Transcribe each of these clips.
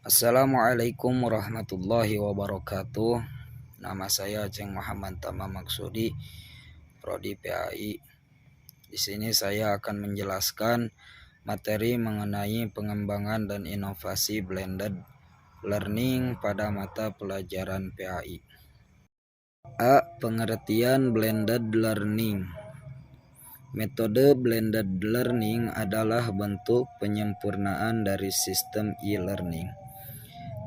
Assalamualaikum warahmatullahi wabarakatuh. Nama saya Aceng Muhammad Tama Maksudi, Prodi PAI. Di sini saya akan menjelaskan materi mengenai pengembangan dan inovasi blended learning pada mata pelajaran PAI. A. Pengertian blended learning. Metode blended learning adalah bentuk penyempurnaan dari sistem e-learning,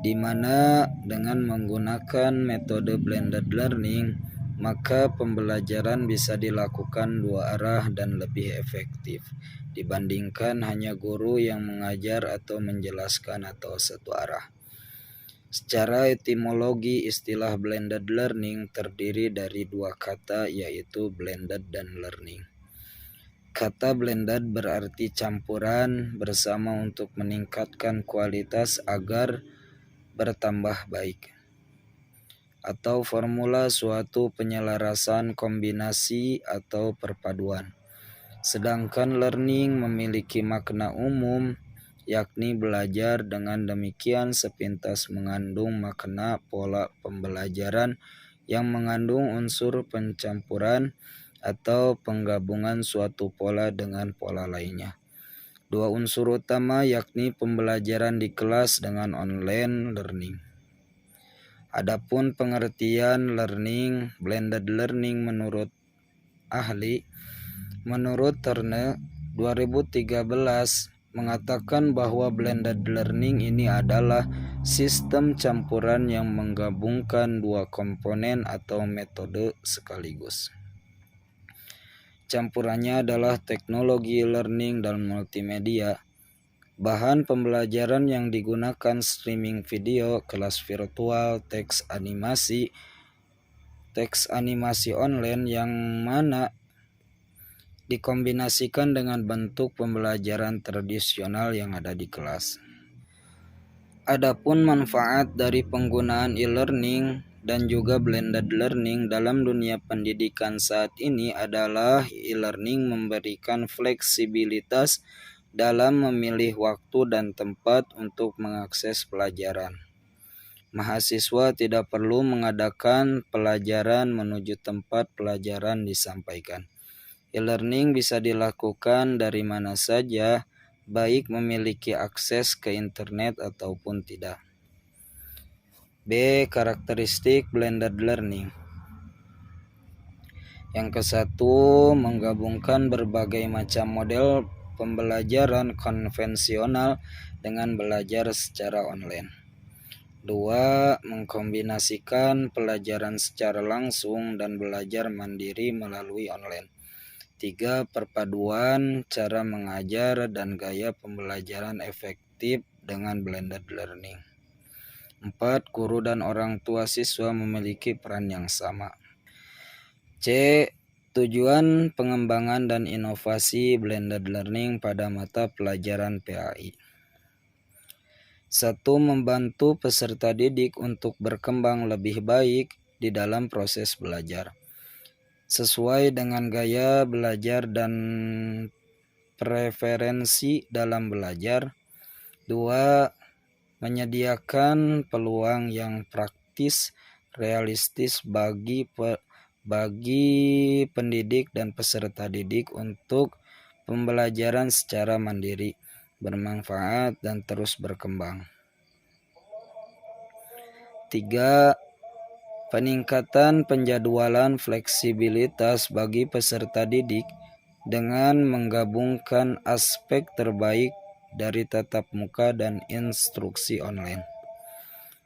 di mana dengan menggunakan metode blended learning, maka pembelajaran bisa dilakukan dua arah dan lebih efektif dibandingkan hanya guru yang mengajar atau menjelaskan atau satu arah. Secara etimologi, istilah blended learning terdiri dari dua kata, yaitu blended dan learning. Kata blended berarti campuran bersama untuk meningkatkan kualitas agar bertambah baik, atau formula suatu penyelarasan kombinasi atau perpaduan. Sedangkan learning memiliki makna umum, yakni belajar, dengan demikian sepintas mengandung makna pola pembelajaran yang mengandung unsur pencampuran atau penggabungan suatu pola dengan pola lainnya. Dua unsur utama yakni pembelajaran di kelas dengan online learning. Adapun pengertian learning, blended learning menurut ahli, menurut Turner 2013 mengatakan bahwa blended learning ini adalah sistem campuran yang menggabungkan dua komponen atau metode sekaligus. Campurannya adalah teknologi learning dan multimedia. Bahan pembelajaran yang digunakan streaming video, kelas virtual, teks animasi online yang mana dikombinasikan dengan bentuk pembelajaran tradisional yang ada di kelas. Adapun manfaat dari penggunaan e-learning dan juga blended learning dalam dunia pendidikan saat ini adalah e-learning memberikan fleksibilitas dalam memilih waktu dan tempat untuk mengakses pelajaran. Mahasiswa tidak perlu mengadakan pelajaran menuju tempat pelajaran disampaikan. E-learning bisa dilakukan dari mana saja, baik memiliki akses ke internet ataupun tidak. B. Karakteristik blended learning. Yang ke-1, menggabungkan berbagai macam model pembelajaran konvensional dengan belajar secara online. 2. Mengkombinasikan pelajaran secara langsung dan belajar mandiri melalui online. 3. Perpaduan cara mengajar dan gaya pembelajaran efektif dengan blended learning. 4. Guru dan orang tua siswa memiliki peran yang sama. C. Tujuan pengembangan dan inovasi blended learning pada mata pelajaran PAI. 1. Membantu peserta didik untuk berkembang lebih baik di dalam proses belajar, sesuai dengan gaya belajar dan preferensi dalam belajar. 2. Menyediakan peluang yang praktis, realistis bagi pendidik dan peserta didik untuk pembelajaran secara mandiri, bermanfaat, dan terus berkembang. 3. Peningkatan penjadwalan fleksibilitas bagi peserta didik dengan menggabungkan aspek terbaik dari tatap muka dan instruksi online.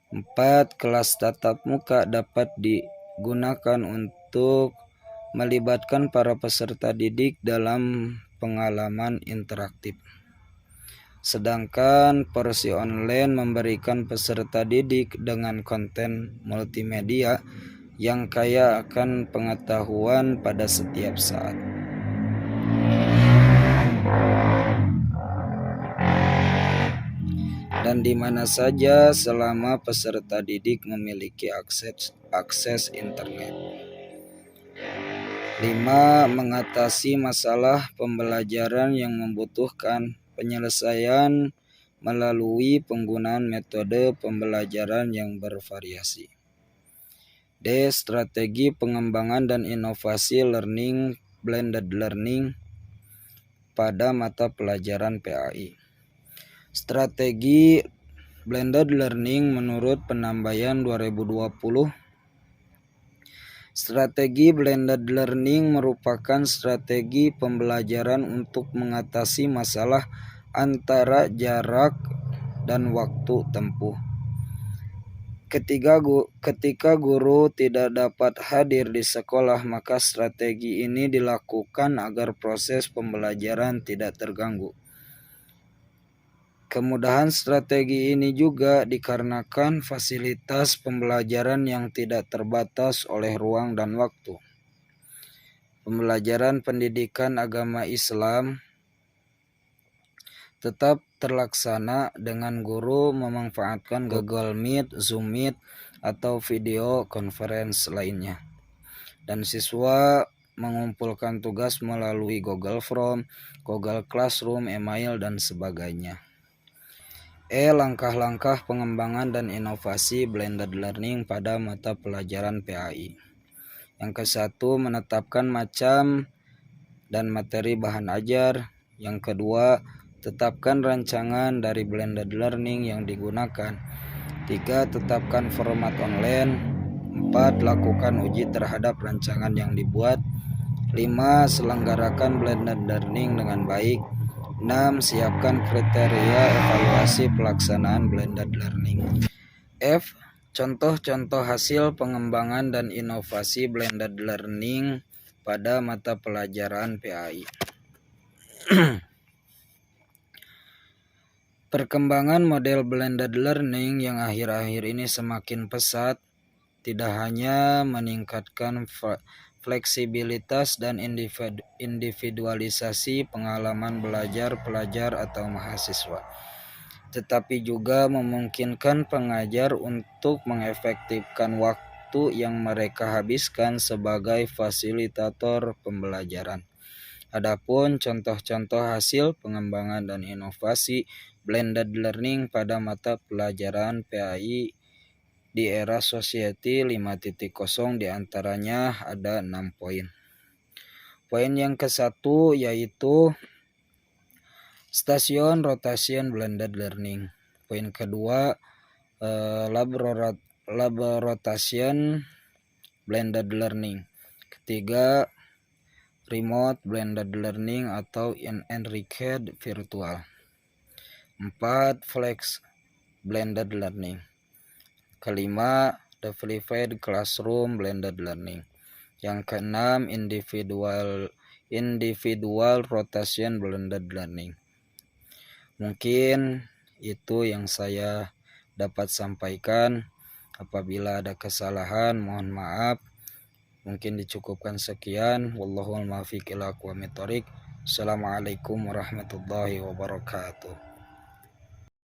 4. Kelas tatap muka dapat digunakan untuk melibatkan para peserta didik dalam pengalaman interaktif. Sedangkan porsi online memberikan peserta didik dengan konten multimedia yang kaya akan pengetahuan pada setiap saat. Dan di mana saja selama peserta didik memiliki akses internet. 5. Mengatasi masalah pembelajaran yang membutuhkan penyelesaian melalui penggunaan metode pembelajaran yang bervariasi. D. Strategi pengembangan dan inovasi learning blended learning pada mata pelajaran PAI. Strategi blended learning menurut Penambayan 2020. Strategi blended learning merupakan strategi pembelajaran untuk mengatasi masalah antara jarak dan waktu tempuh. Ketika guru tidak dapat hadir di sekolah, maka strategi ini dilakukan agar proses pembelajaran tidak terganggu. Kemudahan strategi ini juga dikarenakan fasilitas pembelajaran yang tidak terbatas oleh ruang dan waktu. Pembelajaran pendidikan agama Islam tetap terlaksana dengan guru memanfaatkan Google Meet, Zoom Meet, atau video conference lainnya. Dan siswa mengumpulkan tugas melalui Google Form, Google Classroom, email, dan sebagainya. Langkah-langkah pengembangan dan inovasi blended learning pada mata pelajaran PAI. Yang ke-1, menetapkan macam dan materi bahan ajar. Yang kedua, tetapkan rancangan dari blended learning yang digunakan. 3. Tetapkan format online. 4. Lakukan uji terhadap rancangan yang dibuat. 5. Selenggarakan blended learning dengan baik. 6. Siapkan kriteria evaluasi pelaksanaan blended learning. F. Contoh-contoh hasil pengembangan dan inovasi blended learning pada mata pelajaran PAI. Perkembangan model blended learning yang akhir-akhir ini semakin pesat tidak hanya meningkatkan fleksibilitas dan individualisasi pengalaman belajar pelajar atau mahasiswa, tetapi juga memungkinkan pengajar untuk mengefektifkan waktu yang mereka habiskan sebagai fasilitator pembelajaran. Adapun contoh-contoh hasil pengembangan dan inovasi blended learning pada mata pelajaran PAI di era Society 5.0 diantaranya ada 6 poin. Poin yang ke-1 yaitu Station Rotation Blended Learning. Poin kedua, Lab Rotation Blended Learning. Ketiga, Remote Blended Learning atau Enriched Virtual. 4. Flex Blended Learning. Kelima, Developed Classroom Blended Learning. Yang keenam, Individual Rotation Blended Learning. Mungkin itu yang saya dapat sampaikan. Apabila ada kesalahan, mohon maaf. Mungkin dicukupkan sekian. Wallahul muwaffiq ila aqwamit thoriq. Assalamualaikum warahmatullahi wabarakatuh.